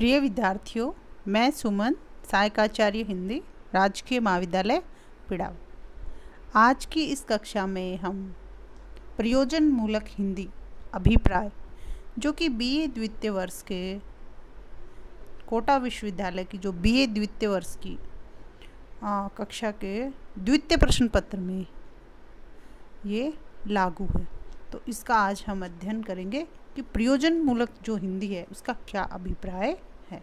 प्रिय विद्यार्थियों, मैं सुमन, सहायकाचार्य हिंदी, राजकीय महाविद्यालय पिड़ाव। आज की इस कक्षा में हम प्रयोजन मूलक हिंदी अभिप्राय, जो कि बीए द्वितीय वर्ष के कोटा विश्वविद्यालय की जो बीए द्वितीय वर्ष की कक्षा के द्वितीय प्रश्न पत्र में ये लागू है, तो इसका आज हम अध्ययन करेंगे कि प्रयोजन मूलक जो हिंदी है उसका क्या अभिप्राय है।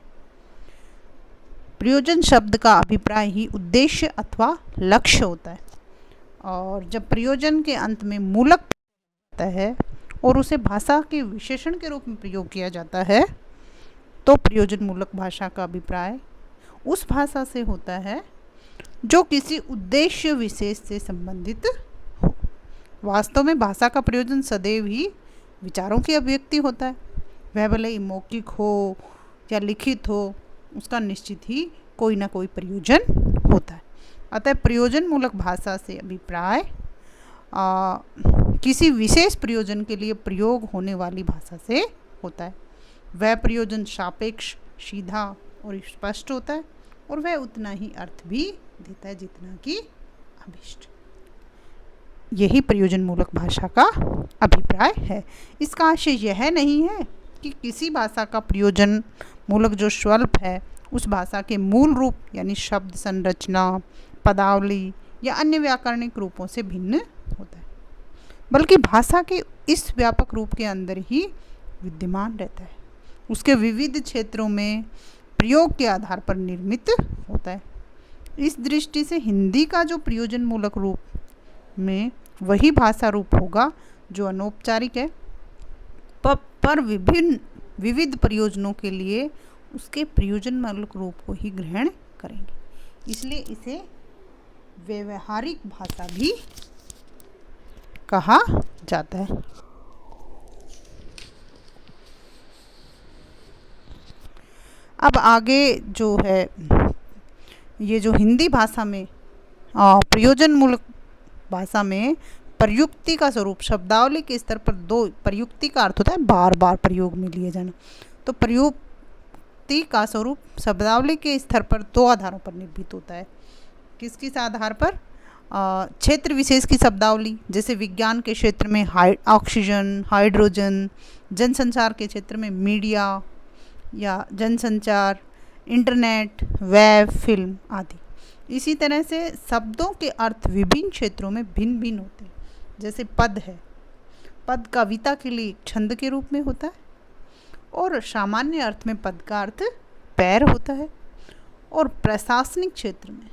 प्रयोजन शब्द का अभिप्राय ही उद्देश्य अथवा लक्ष्य होता है, और जब प्रयोजन के अंत में मूलक होता है और उसे भाषा के विशेषण के रूप में प्रयोग किया जाता है, तो प्रयोजन मूलक भाषा का अभिप्राय उस भाषा से होता है जो किसी उद्देश्य विशेष से संबंधित हो। वास्तव में भाषा का प्रयोजन सदैव ही विचारों की अभिव्यक्ति होता है, वह भले ही मौखिक हो या लिखित हो, उसका निश्चित ही कोई ना कोई प्रयोजन होता है। अतः प्रयोजन मूलक भाषा से अभिप्राय किसी विशेष प्रयोजन के लिए प्रयोग होने वाली भाषा से होता है। वह प्रयोजन सापेक्ष, सीधा और स्पष्ट होता है, और वह उतना ही अर्थ भी देता है जितना कि अभिष्ट। यही प्रयोजन मूलक भाषा का अभिप्राय है। इसका आशय यह नहीं है कि किसी भाषा का प्रयोजन मूलक जो स्वल्प है उस भाषा के मूल रूप यानी शब्द संरचना, पदावली या अन्य व्याकरणिक रूपों से भिन्न होता है, बल्कि भाषा के इस व्यापक रूप के अंदर ही विद्यमान रहता है, उसके विविध क्षेत्रों में प्रयोग के आधार पर निर्मित होता है। इस दृष्टि से हिंदी का जो प्रयोजन मूलक रूप में वही भाषा रूप होगा जो अनौपचारिक है, पर विविध प्रयोजनों के लिए उसके प्रयोजन मूलक रूप को ही ग्रहण करेंगे। इसलिए इसे व्यवहारिक भाषा भी कहा जाता है। अब आगे जो है, ये जो हिंदी भाषा में प्रयोजन मूलक भाषा में प्रयुक्ति का स्वरूप, शब्दावली के स्तर पर दो, प्रयुक्ति का अर्थ होता है बार बार प्रयोग में लिए जाना, तो प्रयुक्ति का स्वरूप शब्दावली के स्तर पर दो आधारों पर निर्मित होता है। किस किस आधार पर? क्षेत्र विशेष की शब्दावली, जैसे विज्ञान के क्षेत्र में ऑक्सीजन, हाइड्रोजन, जनसंचार के क्षेत्र में मीडिया या जनसंचार, इंटरनेट, वेब, फिल्म आदि। इसी तरह से शब्दों के अर्थ विभिन्न क्षेत्रों में भिन्न भिन्न होते हैं। जैसे पद है, पद कविता के लिए छंद के रूप में होता है, और सामान्य अर्थ में पद का अर्थ पैर होता है, और प्रशासनिक क्षेत्र में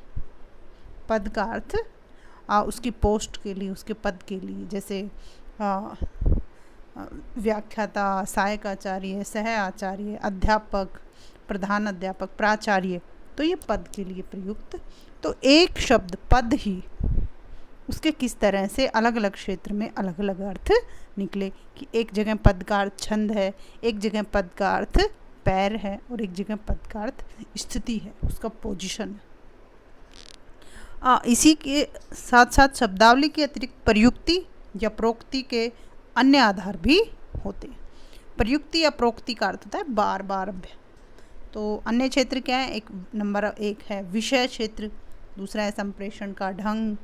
पद का अर्थ उसकी पोस्ट के लिए, उसके पद के लिए, जैसे व्याख्याता, सहायकाचार्य, सह आचार्य, अध्यापक, प्रधान अध्यापक, प्राचार्य, तो ये पद के लिए प्रयुक्त। तो एक शब्द पद ही उसके किस तरह से अलग अलग क्षेत्र में अलग अलग अर्थ निकले, कि एक जगह पद का अर्थ छंद है, एक जगह पद का अर्थ पैर है, और एक जगह पद का अर्थ स्थिति है, उसका पोजीशन है। इसी के साथ साथ शब्दावली के अतिरिक्त प्रयुक्ति या प्रोक्ति के अन्य आधार भी होते हैं। प्रयुक्ति या प्रोक्ति का अर्थ होता है बार बार। तो अन्य क्षेत्र क्या है? नंबर एक है विषय क्षेत्र, दूसरा है संप्रेषण का ढंग,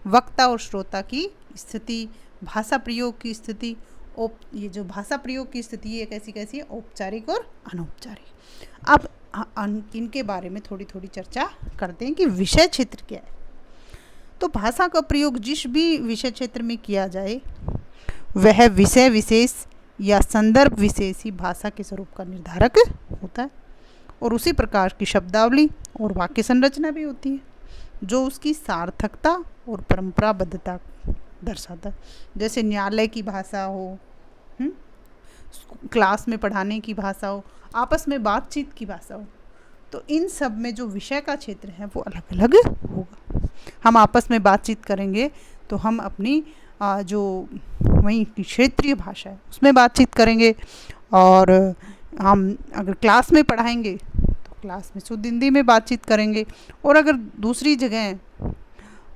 वक्ता और श्रोता की स्थिति, भाषा प्रयोग की स्थिति। ये जो भाषा प्रयोग की स्थिति है कैसी कैसी है? औपचारिक और अनौपचारिक। अब इनके बारे में थोड़ी थोड़ी चर्चा करते हैं कि विषय क्षेत्र क्या है। तो भाषा का प्रयोग जिस भी विषय क्षेत्र में किया जाए वह विषय विशेष या संदर्भ विशेष ही भाषा के स्वरूप का निर्धारक होता है, और उसी प्रकार की शब्दावली और वाक्य संरचना भी होती है जो उसकी सार्थकता और परंपराबद्धता दर्शाता है। जैसे न्यायालय की भाषा हो, क्लास में पढ़ाने की भाषा हो, आपस में बातचीत की भाषा हो, तो इन सब में जो विषय का क्षेत्र है वो अलग अलग होगा। हम आपस में बातचीत करेंगे तो हम अपनी जो वहीं की क्षेत्रीय भाषा है उसमें बातचीत करेंगे, और हम अगर क्लास में पढ़ाएंगे तो क्लास में शुद्ध हिंदी में बातचीत करेंगे, और अगर दूसरी जगह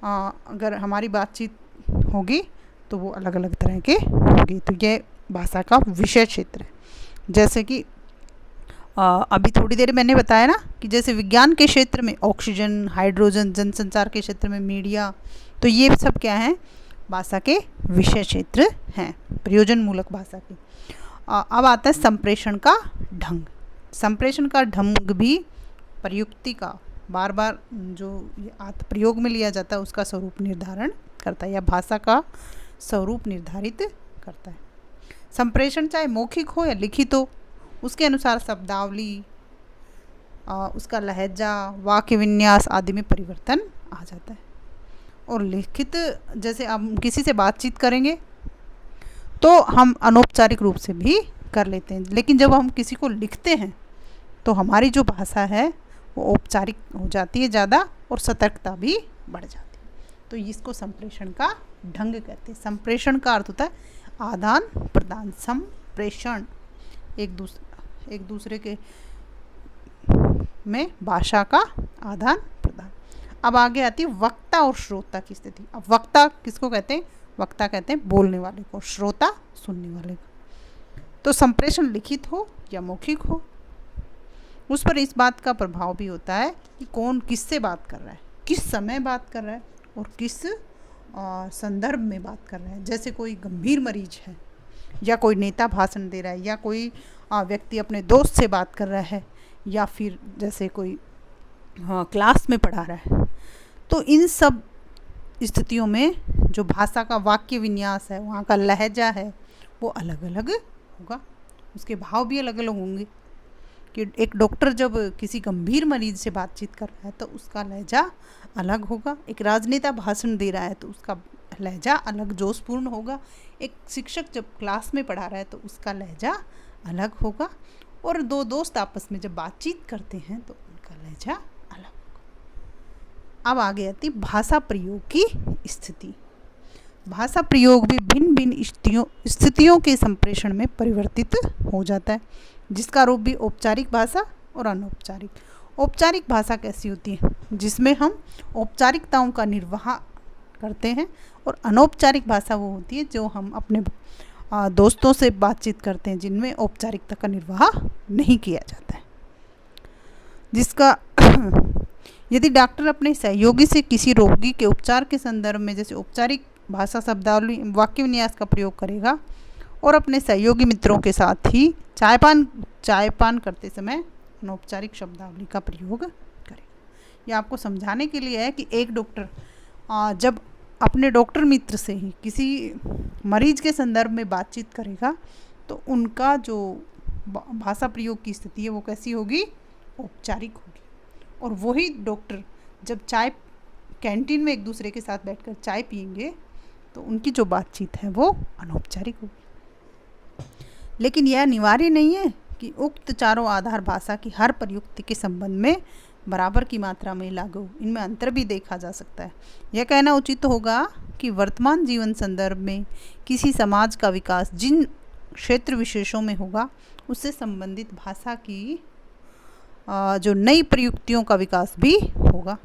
अगर हमारी बातचीत होगी तो वो अलग अलग तरह के होगी। तो ये भाषा का विषय क्षेत्र है। जैसे कि अभी थोड़ी देर मैंने बताया ना कि जैसे विज्ञान के क्षेत्र में ऑक्सीजन, हाइड्रोजन, जनसंचार के क्षेत्र में मीडिया, तो ये सब क्या है, भाषा के विषय क्षेत्र हैं, प्रयोजन मूलक भाषा के। अब आता है संप्रेषण का ढंग। संप्रेषण का ढंग भी प्रयुक्ति का बार बार जो प्रयोग में लिया जाता है उसका स्वरूप निर्धारण करता है, या भाषा का स्वरूप निर्धारित करता है। संप्रेषण चाहे मौखिक हो या लिखित हो, उसके अनुसार शब्दावली, उसका लहजा, वाक्य विन्यास आदि में परिवर्तन आ जाता है। और लिखित, जैसे हम किसी से बातचीत करेंगे तो हम अनौपचारिक रूप से भी कर लेते हैं, लेकिन जब हम किसी को लिखते हैं तो हमारी जो भाषा है वो औपचारिक हो जाती है ज़्यादा, और सतर्कता भी बढ़ जाती है। तो इसको संप्रेषण का ढंग कहते हैं। संप्रेषण का अर्थ होता है आदान प्रदान, संप्रेषण, एक दूसरे के में भाषा का आदान प्रदान। अब आगे आती है वक्ता और श्रोता की स्थिति। अब वक्ता किसको कहते हैं? वक्ता कहते हैं बोलने वाले को, श्रोता सुनने वाले को। तो संप्रेषण लिखित हो या मौखिक हो, उस पर इस बात का प्रभाव भी होता है कि कौन किससे बात कर रहा है, किस समय बात कर रहा है और किस संदर्भ में बात कर रहा है। जैसे कोई गंभीर मरीज है, या कोई नेता भाषण दे रहा है, या कोई व्यक्ति अपने दोस्त से बात कर रहा है, या फिर जैसे कोई क्लास में पढ़ा रहा है, तो इन सब स्थितियों में जो भाषा का वाक्य विन्यास है, वहाँ का लहजा है, वो अलग अलग होगा, उसके भाव भी अलग अलग होंगे। कि एक डॉक्टर जब किसी गंभीर मरीज से बातचीत कर रहा है तो उसका लहजा अलग होगा, एक राजनेता भाषण दे रहा है तो उसका लहजा अलग जोशपूर्ण होगा, एक शिक्षक जब क्लास में पढ़ा रहा है तो उसका लहजा अलग होगा, और दो दोस्त आपस में जब बातचीत करते हैं तो उनका लहजा अलग होगा। अब आगे आती भाषा प्रयोग की स्थिति। भाषा प्रयोग भी भिन्न भिन्न स्थितियों के संप्रेषण में परिवर्तित हो जाता है, जिसका रूप भी औपचारिक भाषा और अनौपचारिक। औपचारिक भाषा कैसी होती है? जिसमें हम औपचारिकताओं का निर्वाह करते हैं, और अनौपचारिक भाषा वो होती है जो हम अपने दोस्तों से बातचीत करते हैं, जिनमें औपचारिकता का निर्वाह नहीं किया जाता है। जिसका यदि डॉक्टर अपने सहयोगी से किसी रोगी के उपचार के संदर्भ में जैसे औपचारिक भाषा, शब्दावली, वाक्य विन्यास का प्रयोग करेगा, और अपने सहयोगी मित्रों के साथ ही चाय पान करते समय अनौपचारिक शब्दावली का प्रयोग करेगा। यह आपको समझाने के लिए है कि एक डॉक्टर जब अपने डॉक्टर मित्र से ही किसी मरीज के संदर्भ में बातचीत करेगा तो उनका जो भाषा प्रयोग की स्थिति है वो कैसी होगी? औपचारिक होगी। और वही डॉक्टर जब चाय कैंटीन में एक दूसरे के साथ बैठकर चाय पिएंगे तो उनकी जो बातचीत है वो अनौपचारिक होगी। लेकिन यह अनिवार्य नहीं है कि उक्त चारों आधार भाषा की हर प्रयुक्ति के संबंध में बराबर की मात्रा में लागू, इनमें अंतर भी देखा जा सकता है। यह कहना उचित होगा कि वर्तमान जीवन संदर्भ में किसी समाज का विकास जिन क्षेत्र विशेषों में होगा उससे संबंधित भाषा की जो नई प्रयुक्तियों का विकास भी होगा।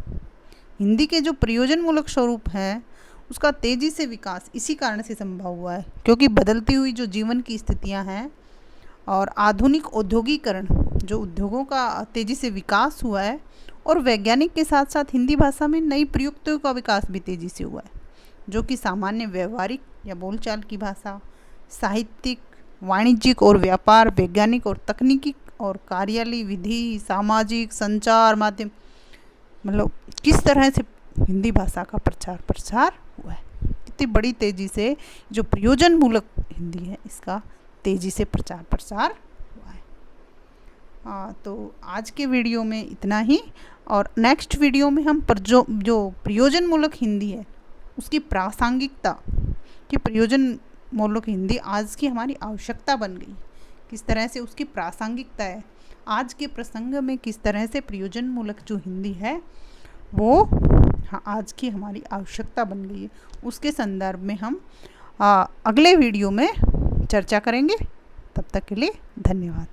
हिंदी के जो प्रयोजनमूलक स्वरूप हैं उसका तेज़ी से विकास इसी कारण से संभव हुआ है क्योंकि बदलती हुई जो जीवन की स्थितियां हैं और आधुनिक औद्योगिकरण, जो उद्योगों का तेज़ी से विकास हुआ है, और वैज्ञानिक के साथ साथ हिंदी भाषा में नई प्रयुक्तियों का विकास भी तेज़ी से हुआ है, जो कि सामान्य व्यवहारिक या बोलचाल की भाषा, साहित्यिक, वाणिज्यिक और व्यापार, वैज्ञानिक और तकनीकी और कार्यालय विधि, सामाजिक संचार माध्यम, मतलब किस तरह से हिंदी भाषा का प्रचार हुआ है, कितनी बड़ी तेज़ी से जो प्रयोजन मूलक हिंदी है इसका तेज़ी से प्रसार हुआ है। तो आज के वीडियो में इतना ही, और नेक्स्ट वीडियो में हम जो प्रयोजन मूलक हिंदी है उसकी प्रासंगिकता कि प्रयोजन मूलक हिंदी आज की हमारी आवश्यकता बन गई, किस तरह से उसकी प्रासंगिकता है, आज के प्रसंग में किस तरह से प्रयोजन मूलक जो हिंदी है वो आज की हमारी आवश्यकता बन गई है, उसके संदर्भ में हम अगले वीडियो में चर्चा करेंगे। तब तक के लिए धन्यवाद।